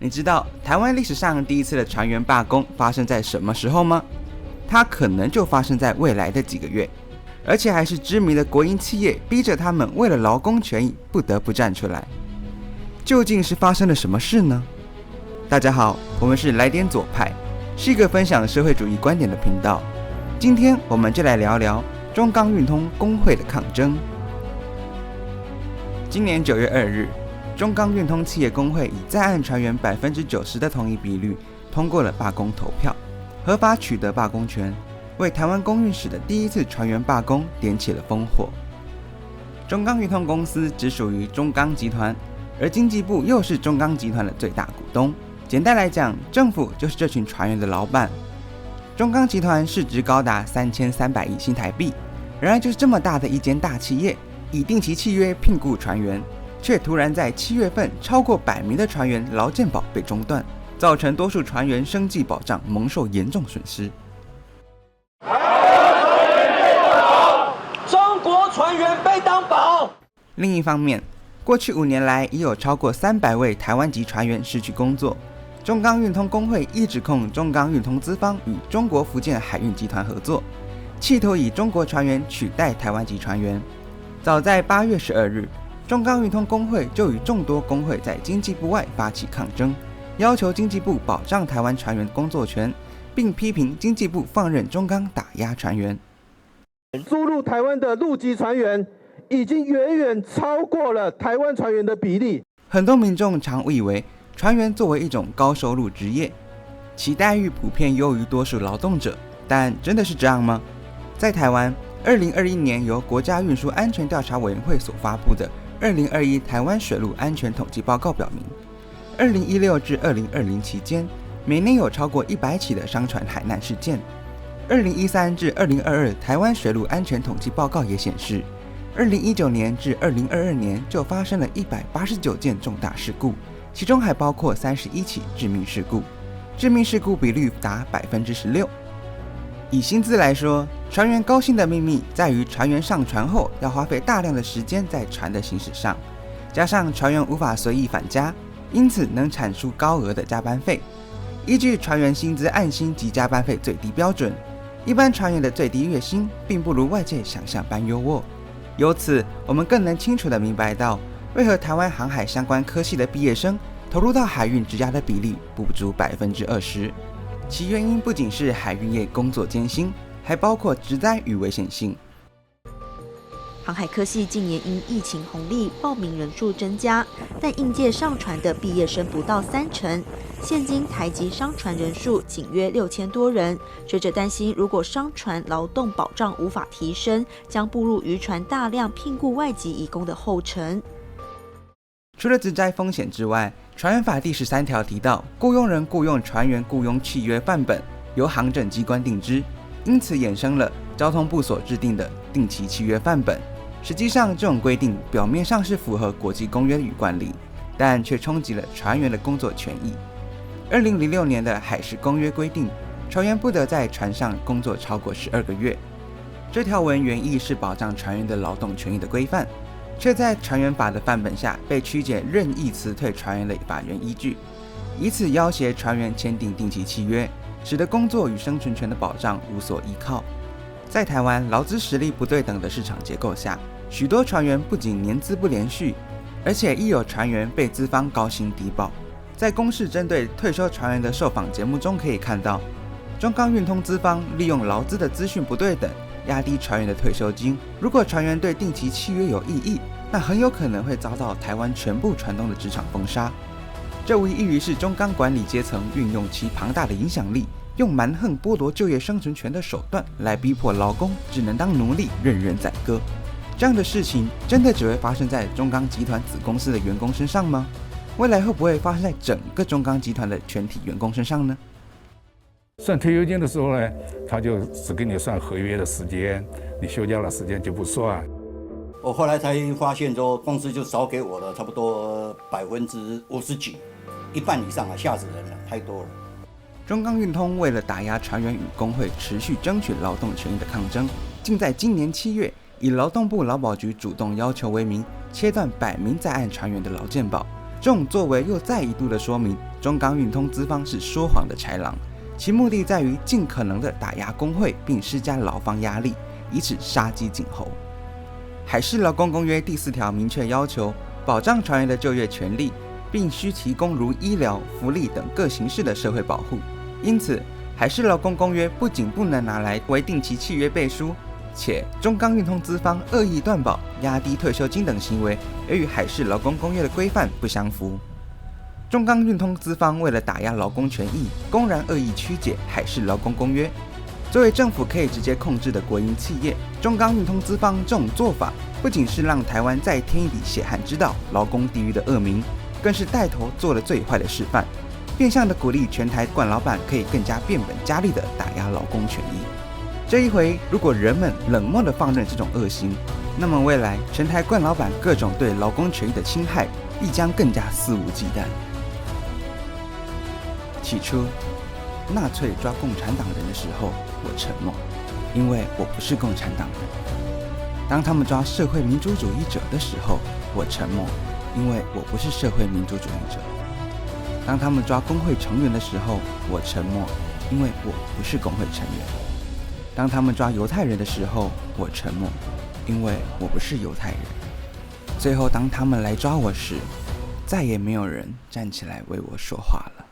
你知道台湾历史上第一次的船员罢工发生在什么时候吗？它可能就发生在未来的几个月，而且还是知名的国营企业逼着他们为了劳工权益不得不站出来。究竟是发生了什么事呢？大家好，我们是来点左派，是一个分享社会主义观点的频道。今天我们就来聊聊中钢运通工会的抗争。今年9月2日，中钢运通企业工会以在岸船员90%的同意比率通过了罢工投票，合法取得罢工权，为台湾公运史的第一次船员罢工点起了烽火。中钢运通公司只属于中钢集团，而经济部又是中钢集团的最大股东。简单来讲，政府就是这群船员的老板。中钢集团市值高达3300亿新台币，然而就是这么大的一间大企业，以定期契约聘雇船员，却突然在7月份超过100名的船员劳健保被中断，造成多数船员生计保障蒙受严重损失。中国船员被当宝。另一方面，过去5年来已有超过300位台湾籍船员失去工作。中钢运通工会亦指控中钢运通资方与中国福建海运集团合作，企图以中国船员取代台湾籍船员。早在8月12日，中钢运通工会就与众多工会在经济部外发起抗争，要求经济部保障台湾船员工作权，并批评经济部放任中钢打压船员。输入台湾的陆籍船员已经远远超过了台湾船员的比例。很多民众常误以为船员作为一种高收入职业，其待遇普遍优于多数劳动者，但真的是这样吗？在台湾，2021年由国家运输安全调查委员会所发布的2021台湾水陆安全统计报告表明，2016至2020期间，每年有超过100起的商船海难事件。2013至2022台湾水陆安全统计报告也显示，2019年至2022年就发生了189件重大事故，其中还包括31起致命事故，致命事故比率达16%。以薪资来说，船员高薪的秘密在于船员上船后要花费大量的时间在船的行驶上，加上船员无法随意返家，因此能产出高额的加班费。依据船员薪资按薪及加班费最低标准，一般船员的最低月薪并不如外界想象般优渥。由此，我们更能清楚地明白到，为何台湾航海相关科系的毕业生投入到海运职涯的比例不足20%。其原因不仅是海运业工作艰辛，还包括职灾与危险性。航海科系近年因疫情红利，报名人数增加，但应届上船的毕业生不到30%。现今台籍商船人数仅约6000多人，学者担心，如果商船劳动保障无法提升，将步入渔船大量聘雇外籍移工的后尘。除了职灾风险之外，船员法第13条提到，雇佣人雇佣船员雇佣契约范本由行政机关定之，因此衍生了交通部所制定的定期契约范本。实际上，这种规定表面上是符合国际公约与惯例，但却冲击了船员的工作权益。2006年的海事公约规定，船员不得在船上工作超过12个月。这条文原意是保障船员的劳动权益的规范，却在船员法的范本下被曲解任意辞退船员的法源依据，以此要挟船员签订定期契约，使得工作与生存权的保障无所依靠。在台湾劳资实力不对等的市场结构下，许多船员不仅年资不连续，而且亦有船员被资方高薪低报。在公视针对退休船员的受访节目中可以看到，中钢运通资方利用劳资的资讯不对等，压低船员的退休金。如果船员对定期契约有异议，那很有可能会遭到台湾全部船东的职场封杀。这无异于是中钢管理阶层运用其庞大的影响力，用蛮横剥夺就业生存权的手段来逼迫劳工只能当奴隶，任人宰割。这样的事情真的只会发生在中钢集团子公司的员工身上吗？未来会不会发生在整个中钢集团的全体员工身上呢？算退休金的时候呢，他就只给你算合约的时间，你休假的时间就不算。我后来才发现说，公司就少给我了差不多50%几，一半以上啊，吓死人了，太多了。中钢运通为了打压船员与工会持续争取劳动权益的抗争，竟在今年7月以劳动部劳保局主动要求为名，切断100名在岸船员的劳健保，这种作为又再一度的说明，中钢运通资方是说谎的豺狼，其目的在于尽可能的打压工会，并施加劳方压力，以此杀鸡儆猴。海事劳工公约第4条明确要求，保障船员的就业权利，并需提供如医疗、福利等各形式的社会保护。因此，海事劳工公约不仅不能拿来为定期契约背书，且中钢运通资方恶意断保、压低退休金等行为，也与海事劳工公约的规范不相符。中钢运通资方为了打压劳工权益，公然恶意曲解海事劳工公约。作为政府可以直接控制的国营企业，中钢运通资方这种做法，不仅是让台湾再添一笔血汗之岛、劳工地狱的恶名，更是带头做了最坏的示范，变相的鼓励全台惯老板可以更加变本加厉的打压劳工权益。这一回，如果人们冷漠的放任这种恶行，那么未来全台惯老板各种对劳工权益的侵害，必将更加肆无忌惮。起初，纳粹抓共产党人的时候，我沉默，因为我不是共产党人；当他们抓社会民主主义者的时候，我沉默，因为我不是社会民主主义者；当他们抓工会成员的时候，我沉默，因为我不是工会成员；当他们抓犹太人的时候，我沉默，因为我不是犹太人。最后，当他们来抓我时，再也没有人站起来为我说话了。